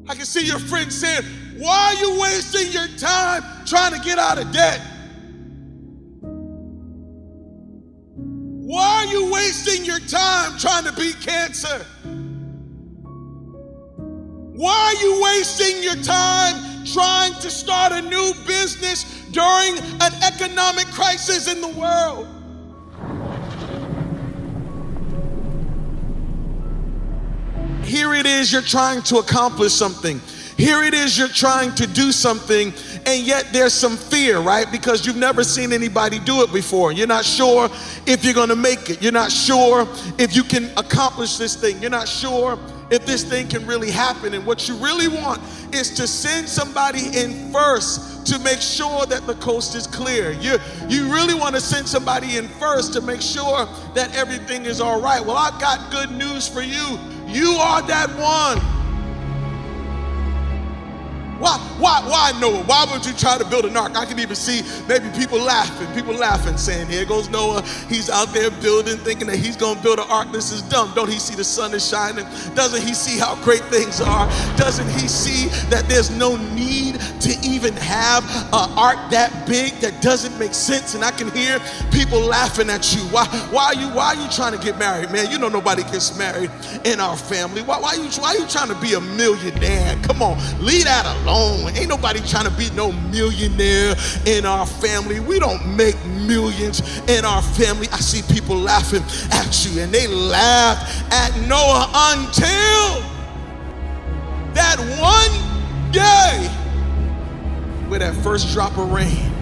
I can see your friends saying, why are you wasting your time trying to get out of debt? Why are you wasting your time trying to beat cancer? Why are you wasting your time trying to start a new business during an economic crisis in the world? Here it is, you're trying to accomplish something. Here it is, you're trying to do something, and yet there's some fear, right? Because you've never seen anybody do it before. You're not sure if you're gonna make it. You're not sure if you can accomplish this thing. You're not sure if this thing can really happen. And what you really want is to send somebody in first to make sure that the coast is clear. You really want to send somebody in first to make sure that everything is all right. Well, I've got good news for you. You are that one. Why Noah? Why would you try to build an ark? I can even see maybe people laughing, saying, here goes Noah. He's out there building, thinking that he's gonna build an ark. This is dumb. Don't he see the sun is shining? Doesn't he see how great things are? Doesn't he see that there's no need to even have an ark that big? That doesn't make sense. And I can hear people laughing at you. Why are you trying to get married, man? You know nobody gets married in our family. Why are you trying to be a millionaire? Come on, leave that alone. Ain't nobody trying to be no millionaire in our family. We don't make millions in our family. I see people laughing at you, and they laughed at Noah until that one day where that first drop of rain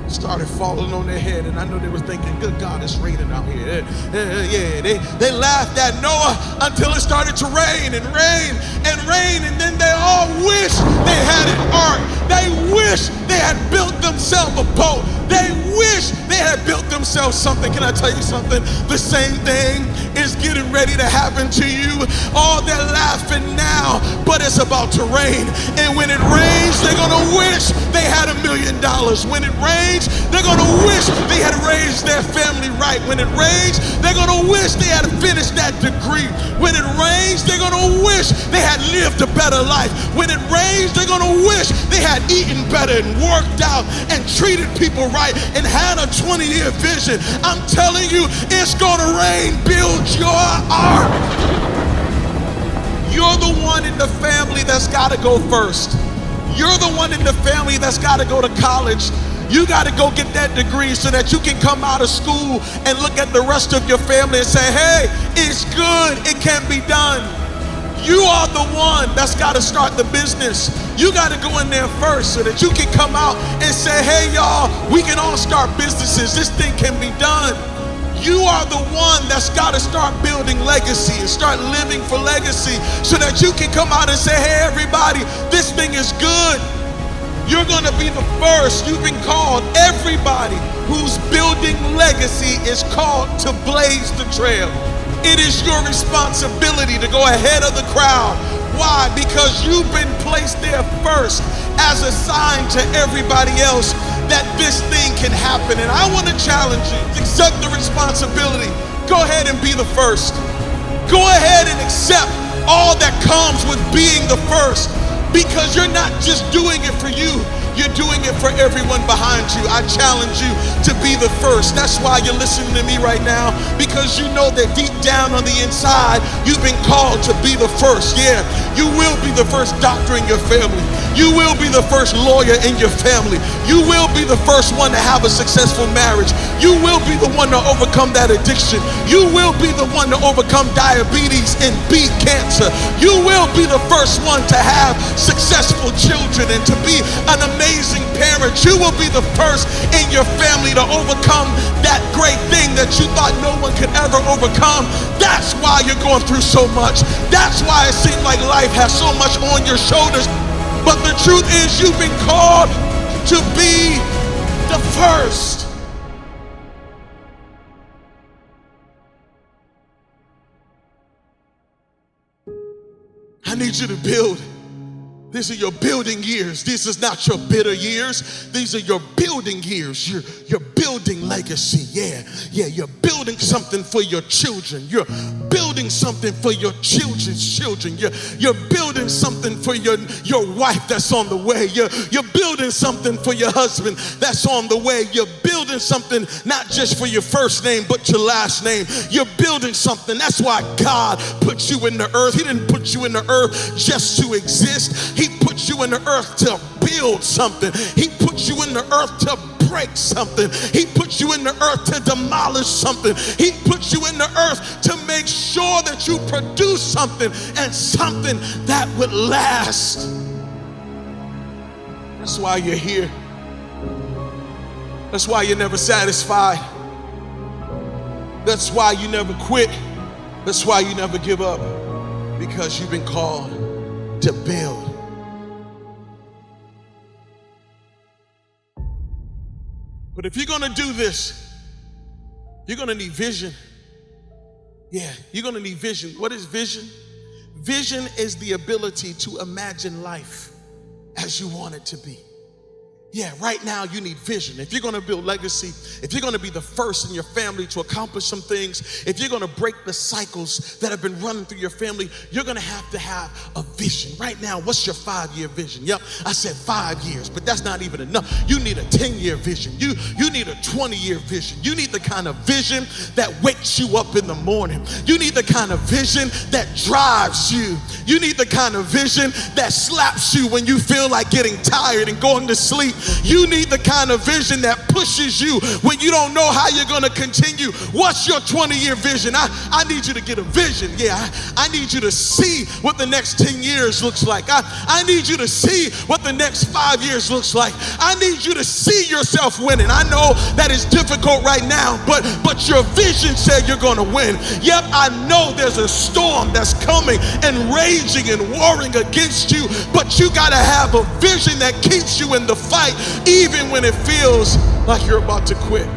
started falling on their head, and I know they was thinking, good God, it's raining out here. They laughed at Noah until it started to rain and rain and rain, and then they all wished they had an ark. They wished they had built themselves a boat. They wish they had built themselves something. Can I tell you something? The same thing is getting ready to happen to you. Oh, they're laughing now, but it's about to rain. And when it rains, they're gonna wish they had $1 million. When it rains, they're gonna wish they had raised their family right. When it rains, they're gonna wish they had finished that degree. When it rains, they're gonna wish they had lived a better life. When it rains, they're gonna wish they had eaten better and worked out and treated people right and had a 20-year vision. I'm telling you, it's gonna rain. Build your ark. You're the one in the family that's gotta go first. You're the one in the family that's gotta go to college. You gotta go get that degree so that you can come out of school and look at the rest of your family and say, hey, it's good, it can be done. You are the one that's gotta start the business. You gotta go in there first so that you can come out and say, hey y'all, we can all start businesses. This thing can be done. You are the one that's gotta start building legacy and start living for legacy so that you can come out and say, hey everybody, this thing is good. You're gonna be the first. You've been called. Everybody who's building legacy is called to blaze the trail. It is your responsibility to go ahead of the crowd. Why? Because you've been placed there first as a sign to everybody else that this thing can happen. And I want to challenge you to accept the responsibility. Go ahead and be the first. Go ahead and accept all that comes with being the first, because you're not just doing it for you. You're doing it for everyone behind you. I challenge you to be the first. That's why you're listening to me right now, because you know that deep down on the inside, you've been called to be the first. Yeah, you will be the first doctor in your family. You will be the first lawyer in your family. You will be the first one to have a successful marriage. You will be the one to overcome that addiction. You will be the one to overcome diabetes and beat cancer. You will be the first one to have successful children and to be an amazing parent. You will be the first in your family to overcome that great thing that you thought no one could ever overcome. That's why you're going through so much. That's why it seems like life has so much on your shoulders. But the truth is, you've been called to be the first. I need you to build. These are your building years. This is not your bitter years. These are your building years. You're building legacy. Yeah, you're building something for your children. You're building something for your children's children. You're building something for your wife that's on the way. You're building something for your husband that's on the way. You're building something not just for your first name, but your last name. You're building something. That's why God put you in the earth. He didn't put you in the earth just to exist. He put you in the earth to build something. He put you in the earth to break something. He put you in the earth to demolish something. He put you in the earth to make sure that you produce something, and something that would last. That's why you're here. That's why you're never satisfied. That's why you never quit. That's why you never give up, because you've been called to build. But if you're gonna do this, you're gonna need vision. Yeah, you're gonna need vision. What is vision? Vision is the ability to imagine life as you want it to be. Yeah, right now you need vision. If you're gonna build legacy, if you're gonna be the first in your family to accomplish some things, if you're gonna break the cycles that have been running through your family, you're gonna have to have a vision. Right now, what's your 5-year vision? Yep, I said 5 years, but that's not even enough. You need a 10-year vision. You need a 20-year vision. You need the kind of vision that wakes you up in the morning. You need the kind of vision that drives you. You need the kind of vision that slaps you when you feel like getting tired and going to sleep. You need the kind of vision that pushes you when you don't know how you're going to continue. What's your 20-year vision? I need you to get a vision. Yeah, I need you to see what the next 10 years looks like. I need you to see what the next 5 years looks like. I need you to see yourself winning. I know that it's difficult right now, but your vision said you're going to win. Yep, I know there's a storm that's coming and raging and warring against you, but you got to have a vision that keeps you in the fight, even when it feels like you're about to quit.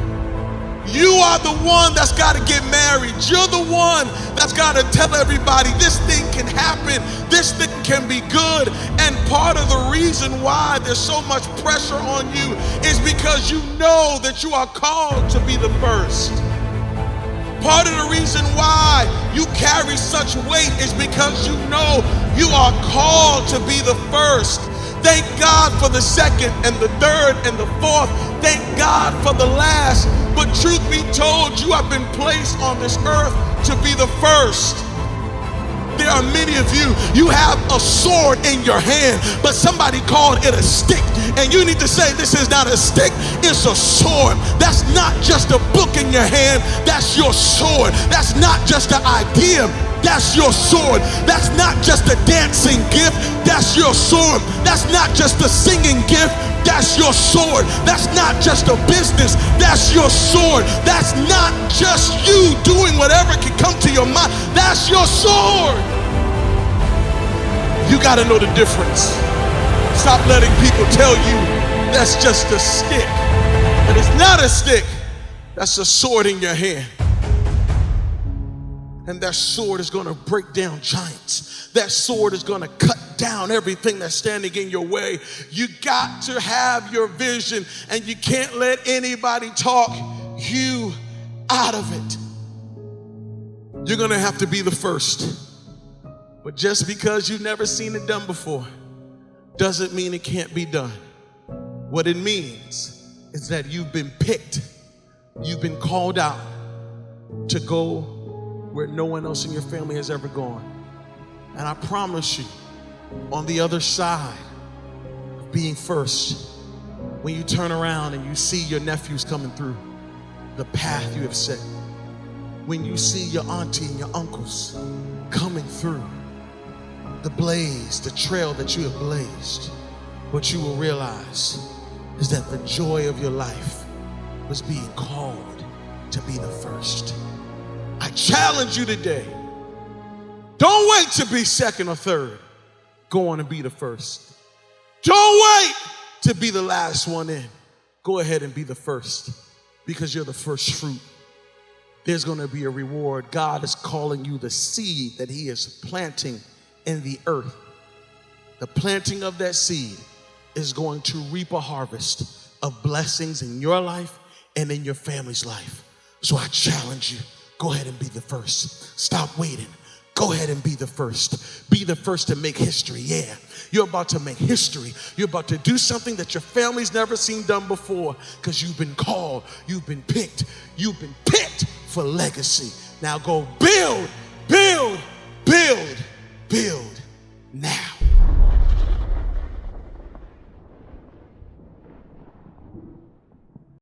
You are the one that's got to get married. You're the one that's got to tell everybody this thing can happen. This thing can be good. And part of the reason why there's so much pressure on you is because you know that you are called to be the first. Part of the reason why you carry such weight is because you know you are called to be the first. Thank God for the second and the third and the fourth. Thank God for the last. But truth be told, you have been placed on this earth to be the first. There are many of you, you have a sword in your hand, but somebody called it a stick. And you need to say, this is not a stick, it's a sword. That's not just a book in your hand, that's your sword. That's not just an idea, that's your sword. That's not just a dancing gift, that's your sword. That's not just a singing gift, that's your sword. That's not just a business, that's your sword. That's not just you doing whatever can come to your mind, that's your sword. You got to know the difference. Stop letting people tell you that's just a stick. But it's not a stick, that's a sword in your hand. And that sword is going to break down giants. That sword is going to cut down everything that's standing in your way. You got to have your vision, and you can't let anybody talk you out of it. You're going to have to be the first. But just because you've never seen it done before doesn't mean it can't be done. What it means is that you've been picked. You've been called out to go where no one else in your family has ever gone. And I promise you, on the other side of being first, when you turn around and you see your nephews coming through the path you have set, when you see your auntie and your uncles coming through the blaze, the trail that you have blazed, what you will realize is that the joy of your life was being called to be the first. I challenge you today, don't wait to be second or third. Go on and be the first. Don't wait to be the last one in. Go ahead and be the first, because you're the first fruit. There's going to be a reward. God is calling you the seed that he is planting in the earth. The planting of that seed is going to reap a harvest of blessings in your life and in your family's life. So I challenge you, go ahead and be the first. Stop waiting. Go ahead and be the first. Be the first to make history. Yeah, you're about to make history. You're about to do something that your family's never seen done before, because you've been called, you've been picked for legacy. Now go build, build, build, build now.